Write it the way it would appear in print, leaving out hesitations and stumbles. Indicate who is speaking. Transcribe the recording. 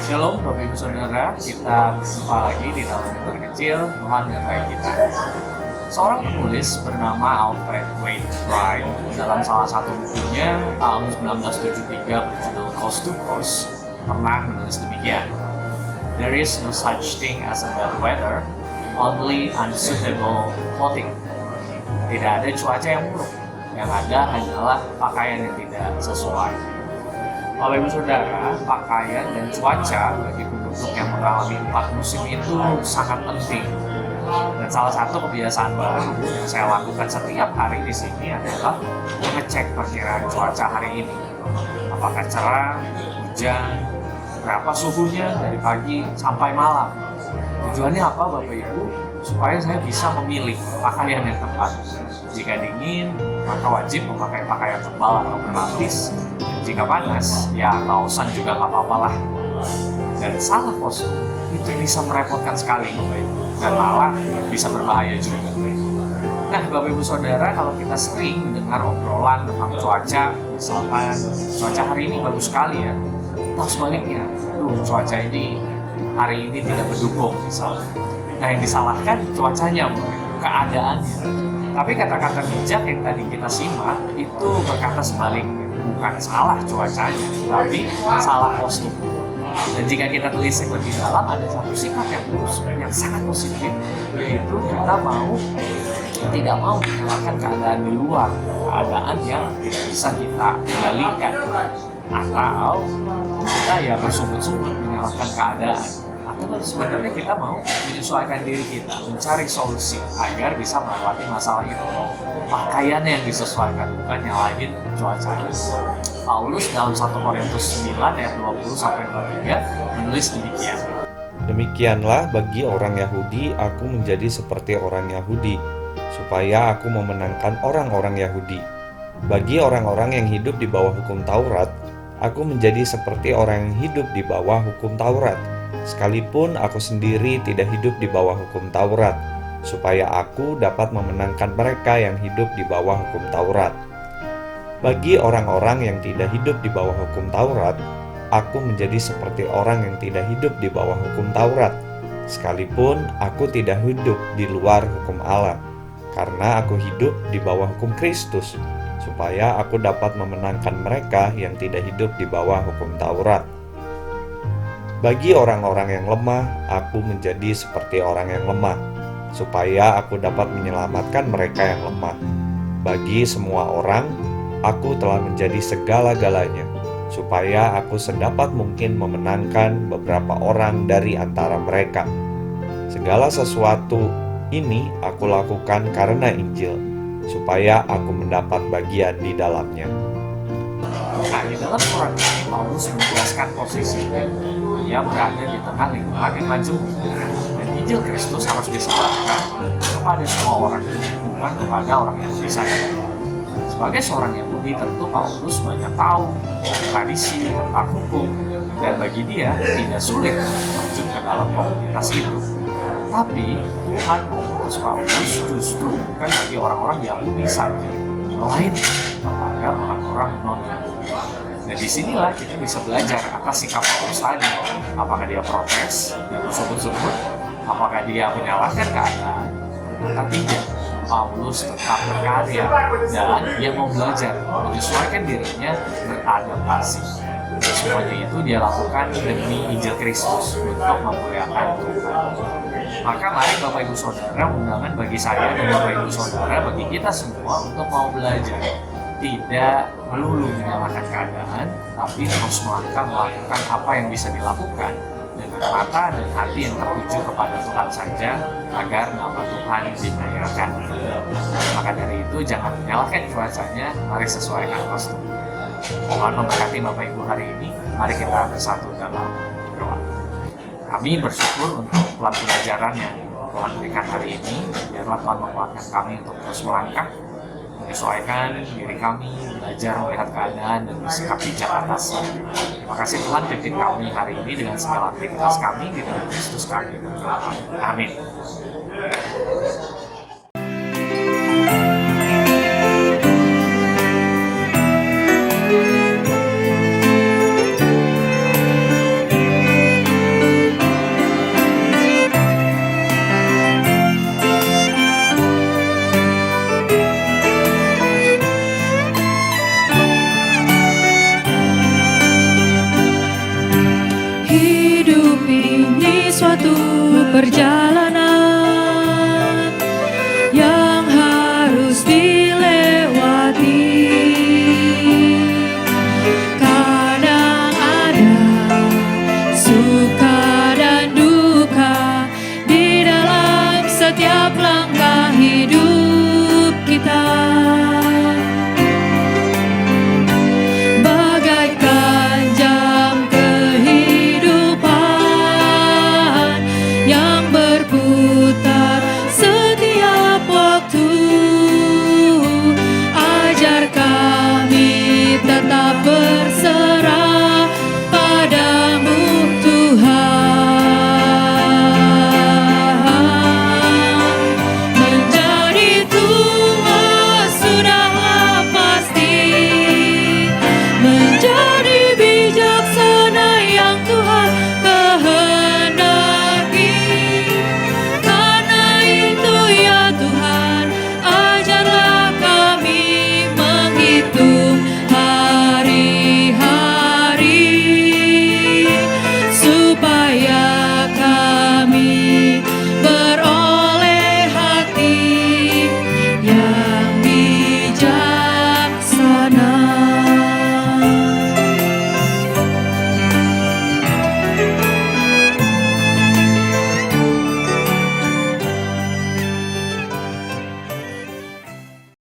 Speaker 1: Shalom Bapak Ibu Saudara, kita berjumpa lagi di dalam yang terkecil, Tuhan menyertai kita. Seorang penulis bernama Alfred Wainwright dalam salah satu bukunya tahun 1973 berjudul Coast to Coast pernah menulis demikian. There is no such thing as a bad weather, only unsuitable clothing. Tidak ada cuaca yang buruk, yang ada hanyalah pakaian yang tidak sesuai. Bapak Ibu Saudara, pakaian dan cuaca bagi penduduk yang mengalami 4 musim itu sangat penting. Dan salah satu kebiasaan baru yang saya lakukan setiap hari di sini adalah mengecek perkiraan cuaca hari ini. Apakah cerah, hujan, berapa suhunya dari pagi sampai malam. Tujuannya apa Bapak Ibu? Supaya saya bisa memilih pakaian yang tepat. Jika dingin, maka wajib memakai pakaian tebal atau berlapis. Jika panas, ya kaosan juga nggak apa-apa lah. Dan salah kostum itu bisa merepotkan sekali Bapak Ibu, dan malah bisa berbahaya juga. Nah Bapak Ibu Saudara, kalau kita sering mendengar obrolan tentang cuaca, misalkan cuaca hari ini bagus sekali ya, atau sebaliknya, cuaca ini hari ini tidak mendukung misalnya. Nah yang disalahkan cuacanya, keadaannya. Tapi kata-kata bijak yang tadi kita simak itu berkata sebaliknya. Bukan salah cuacanya, tapi salah kostum. Dan jika kita telisik lebih dalam, ada satu sifat yang sangat positif, yaitu kita tidak mau menyalahkan keadaan di luar, keadaan yang tidak bisa kita kendalikan, atau kita ya bersungut-sungut menyalahkan keadaan. Atau sebenarnya kita mau menyesuaikan diri kita, mencari solusi agar bisa melewati masalah itu. Pakaiannya yang disesuaikan, bukan yang lain cuacanya. Paulus dalam 1 Korintus 9 ayat 20-23 menulis demikian.
Speaker 2: Demikianlah bagi orang Yahudi, aku menjadi seperti orang Yahudi, supaya aku memenangkan orang-orang Yahudi. Bagi orang-orang yang hidup di bawah hukum Taurat, aku menjadi seperti orang yang hidup di bawah hukum Taurat, sekalipun aku sendiri tidak hidup di bawah hukum Taurat, supaya aku dapat memenangkan mereka yang hidup di bawah hukum Taurat. Bagi orang-orang yang tidak hidup di bawah hukum Taurat, aku menjadi seperti orang yang tidak hidup di bawah hukum Taurat, sekalipun aku tidak hidup di luar hukum Allah, karena aku hidup di bawah hukum Kristus, supaya aku dapat memenangkan mereka yang tidak hidup di bawah hukum Taurat. Bagi orang-orang yang lemah, aku menjadi seperti orang yang lemah, supaya aku dapat menyelamatkan mereka yang lemah. Bagi semua orang, aku telah menjadi segala-galanya, supaya aku sedapat mungkin memenangkan beberapa orang dari antara mereka. Segala sesuatu ini aku lakukan karena Injil, supaya aku mendapat bagian di dalamnya.
Speaker 1: Nah, di dalam surat ini Paulus menjelaskan posisinya. Dia berada di tengah lingkungan yang maju, dan Injil Kristus harus disebarkan kepada semua orang, bukan kepada orang Yahudi saja. Sebagai seorang Yahudi, tentu Paulus banyak tahu tradisi tentang hukum, dan bagi dia tidak sulit masuk ke dalam komunitas itu. Tapi Tuhan mengutus Paulus justru bukan bagi orang-orang Yahudi saja, melainkan kepada orang-orang non-Yahudi. Nah disinilah kita bisa belajar atas sikap Paulus tadi. Apakah dia protes, dia bersunggut-sunggut, apakah dia menyalahkan keadaan, atau tidak. Paulus tetap berkarya dan dia mau belajar menyesuaikan dirinya beradaptasi. Semuanya itu dia lakukan demi Injil Kristus untuk memuliakan Tuhan. Maka mari Bapak Ibu Saudara, undangan bagi saya dan Bapak Ibu Saudara, bagi kita semua untuk mau belajar. Tidak melulu menyalahkan keadaan, tapi terus melakukan apa yang bisa dilakukan dengan mata dan hati yang tertuju kepada Tuhan saja, agar nama Tuhan dimuliakan. Maka dari itu jangan menyalahkan cuacanya, mari sesuaikan kostum. Mohon memberkati Bapak Ibu hari ini. Mari kita bersatu dalam doa. Kami bersyukur untuk pelan pelajaran yang Tuhan berikan hari ini. Biarlah Tuhan menguatkan kami untuk terus melangkah, menyesuaikan diri kami, belajar melihat keadaan dan bersikap bijak atasnya. Terima kasih Tuhan, pimpin kami hari ini dengan segala aktivitas kami di dalam Kristus kami. Amin.
Speaker 3: Perjalanan